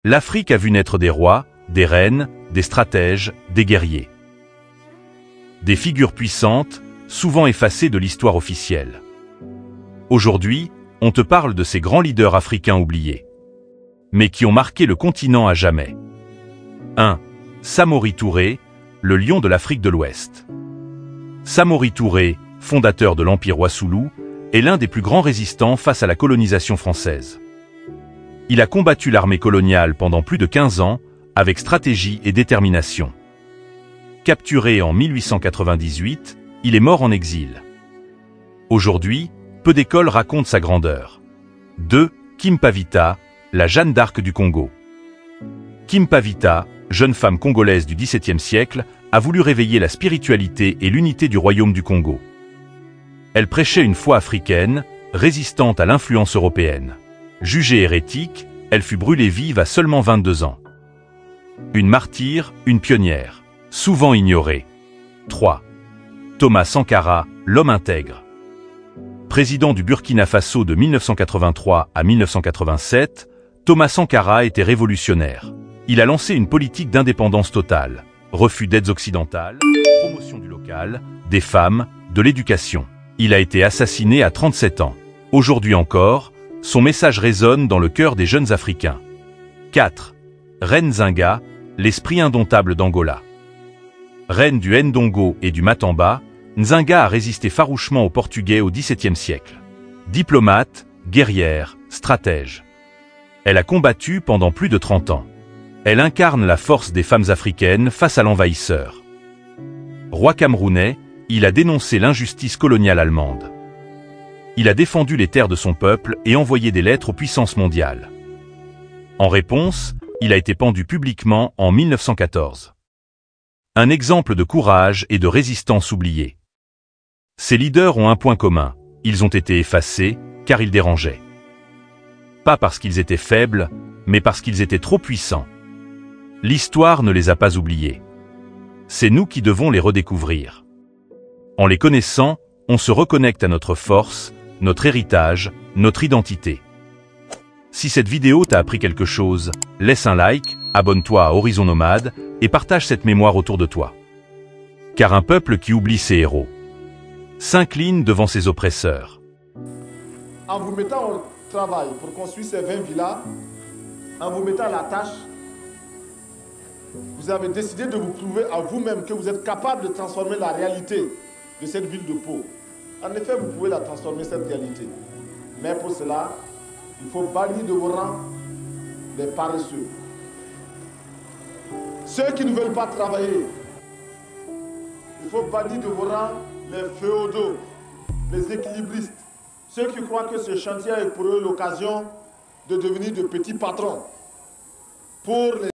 L'Afrique a vu naître des rois, des reines, des stratèges, des guerriers. Des figures puissantes, souvent effacées de l'histoire officielle. Aujourd'hui, on te parle de ces grands leaders africains oubliés, mais qui ont marqué le continent à jamais. 1. Samori Touré, le lion de l'Afrique de l'Ouest. Samori Touré, fondateur de l'Empire Wassoulou, est l'un des plus grands résistants face à la colonisation française. Il a combattu l'armée coloniale pendant plus de 15 ans, avec stratégie et détermination. Capturé en 1898, il est mort en exil. Aujourd'hui, peu d'écoles racontent sa grandeur. 2. Kimpavita, la Jeanne d'Arc du Congo. Kimpavita, jeune femme congolaise du XVIIe siècle, a voulu réveiller la spiritualité et l'unité du royaume du Congo. Elle prêchait une foi africaine, résistante à l'influence européenne. Jugée hérétique, elle fut brûlée vive à seulement 22 ans. Une martyre, une pionnière, souvent ignorée. 3. Thomas Sankara, l'homme intègre. Président du Burkina Faso de 1983 à 1987, Thomas Sankara était révolutionnaire. Il a lancé une politique d'indépendance totale, refus d'aides occidentales, promotion du local, des femmes, de l'éducation. Il a été assassiné à 37 ans. Aujourd'hui encore, son message résonne dans le cœur des jeunes Africains. 4. Reine Nzinga, l'esprit indomptable d'Angola. Reine du Ndongo et du Matamba, Nzinga a résisté farouchement aux Portugais au XVIIe siècle. Diplomate, guerrière, stratège. Elle a combattu pendant plus de 30 ans. Elle incarne la force des femmes africaines face à l'envahisseur. Roi camerounais, il a dénoncé l'injustice coloniale allemande. Il a défendu les terres de son peuple et envoyé des lettres aux puissances mondiales. En réponse, il a été pendu publiquement en 1914. Un exemple de courage et de résistance oubliée. Ces leaders ont un point commun, ils ont été effacés, car ils dérangeaient. Pas parce qu'ils étaient faibles, mais parce qu'ils étaient trop puissants. L'histoire ne les a pas oubliés. C'est nous qui devons les redécouvrir. En les connaissant, on se reconnecte à notre force, notre héritage, notre identité. Si cette vidéo t'a appris quelque chose, laisse un like, abonne-toi à Horizon Nomade et partage cette mémoire autour de toi. Car un peuple qui oublie ses héros s'incline devant ses oppresseurs. En vous mettant au travail pour construire ces 20 villas, en vous mettant à la tâche, vous avez décidé de vous prouver à vous-même que vous êtes capable de transformer la réalité de cette ville de Pau. En effet, vous pouvez la transformer, cette réalité. Mais pour cela, il faut bannir de vos rangs les paresseux. Ceux qui ne veulent pas travailler. Il faut bannir de vos rangs les féodaux, les équilibristes. Ceux qui croient que ce chantier est pour eux l'occasion de devenir de petits patrons. Pour les